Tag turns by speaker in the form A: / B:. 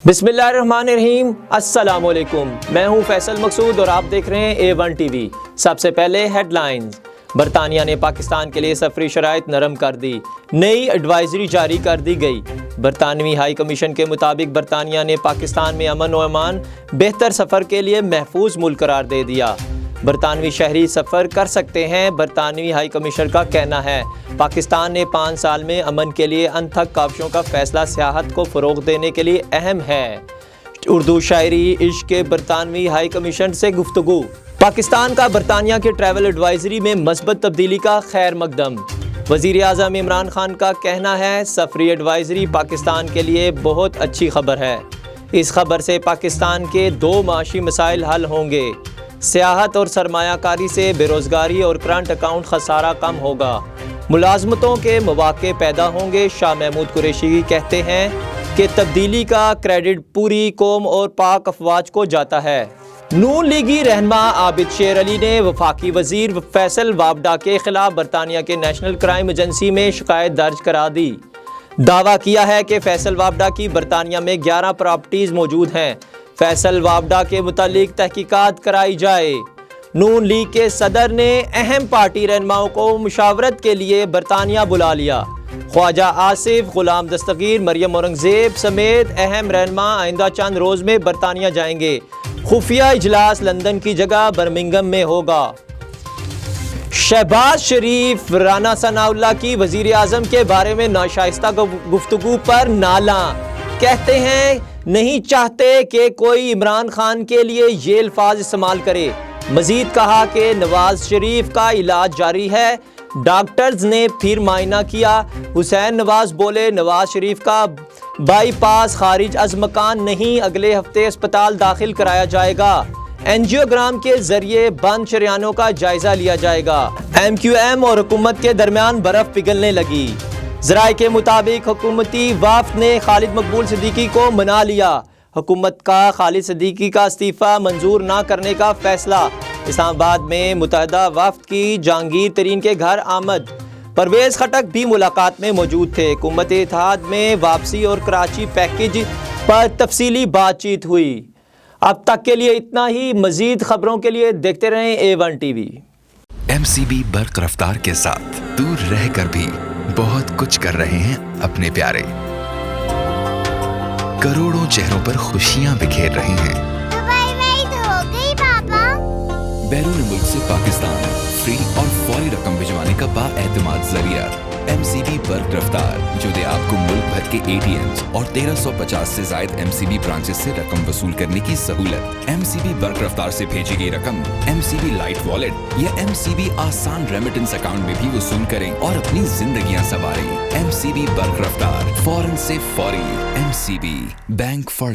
A: बिस्मिल्लाहिर्रहमानिर्रहीम। अस्सलाम वालेकुम। मैं हूं फैसल मकसूद और आप देख रहे हैं A1 TV। सबसे पहले हेडलाइंस। बरतानिया ने पाकिस्तान के लिए सफरी शराइत नरम कर दी, नई एडवाइजरी जारी कर दी गई। बरतानवी हाई कमीशन के मुताबिक बरतानिया ने पाकिस्तान में अमन व अमान बेहतर सफ़र के लिए महफूज मुल्क करार दे दिया। बरतानवी शहरी सफ़र कर सकते हैं, बरतानवी हाई कमिश्नर का कहना है। पाकिस्तान ने 5 साल में अमन के लिए अनथक काविशों का फैसला सियाहत को फ़रोग़ देने के लिए अहम है। उर्दू शायरी इश्क के बरतानवी हाई कमीशन से गुफ्तगू। पाकिस्तान का बरतानिया के ट्रैवल एडवाइजरी में मस्बत तब्दीली का खैर मकदम। वज़ीर आज़म इमरान खान का कहना है, सफरी एडवाइजरी पाकिस्तान के लिए बहुत अच्छी खबर है। इस खबर से पाकिस्तान के 2 माशी मसाइल हल होंगे। सियाहत और सरमायाकारी से बेरोज़गारी और करंट अकाउंट खसारा कम होगा, मुलाजमतों के मौक़े पैदा होंगे। शाह महमूद कुरैशी कहते हैं कि तब्दीली का क्रेडिट पूरी कौम और पाक अफवाज को जाता है। नून लीगी रहनमा आबिद शेर अली ने वफाकी वज़ीर फैसल वाबडा के खिलाफ बरतानिया के नेशनल क्राइम एजेंसी में शिकायत दर्ज करा दी। दावा किया है कि फैसल वाबडा की बरतानिया में 11 प्रॉपर्टीज़ मौजूद हैं। फैसल वाबडा के मुतालिक तहकीकात कराई जाए। नून लीग के सदर ने अहम पार्टी रहनुमाओं को मुशावरत के लिए बरतानिया बुला लिया। ख्वाजा आसिफ, गुलाम दस्तगीर, मरियम औरंगजेब समेत अहम रहनुमा आइंदा चंद रोज़ में बरतानिया जाएंगे। खुफिया इजलास लंदन की जगह बर्मिंघम में होगा। शहबाज शरीफ राना सनाउल्लाह की वज़ीर आज़म के बारे में नाशाइस्ता गुफ्तगू पर नाला। कहते हैं नहीं चाहते कि कोई इमरान खान के लिए ये अल्फाज इस्तेमाल करे। मजीद कहा कि नवाज शरीफ का इलाज जारी है, डॉक्टर्स ने फिर मायना किया। हुसैन नवाज बोले, नवाज शरीफ का बाईपास खारिज अज मकान नहीं, अगले हफ्ते अस्पताल दाखिल कराया जाएगा। एंजियोग्राम के जरिए बंद शरियानों का जायजा लिया जाएगा। MQM और हुकूमत के दरमियान बर्फ पिघलने लगी। ज़राए के मुताबिक हुकूमती वफ़द ने खालिद मकबूल सिद्दीकी को मना लिया। हुकूमत का खालिद सिद्दीकी का इस्तीफ़ा मंजूर ना करने का फैसला। इस्लामाबाद में मुत्तहिदा वफ़द की जहांगीर तरीन के घर आमद। परवेज़ खटक भी मुलाकात में मौजूद थे। हुकूमत इत्तेहाद में वापसी और कराची पैकेज पर तफसीली बातचीत हुई। अब तक के लिए इतना ही। मज़ीद खबरों के लिए देखते रहें A1 TV।
B: MCB बर्क रफ्तार के साथ दूर रहकर भी बहुत कुछ कर रहे हैं अपने प्यारे। करोड़ों चेहरों पर खुशियां बिखेर रहे हैं।
C: दुबई में ईद हो गई पापा।
B: बैरून मुल्क से पाकिस्तान फ्री और फौरी रकम भिजवाने का बाएतमाद जरिया MCB बर्क रफ्तार, जो दे आपको मुल्क भर के ATMs और 1350 से जायद MCB ब्रांचेस से रकम वसूल करने की सहूलत। MCB बर्क रफ्तार से भेजी गई रकम MCB लाइट वॉलेट या MCB आसान रेमिटेंस अकाउंट में भी वसूल करें और अपनी जिंदगियां संवारें। MCB बर्क रफ्तार, फौरन से फौरी। MCB bank for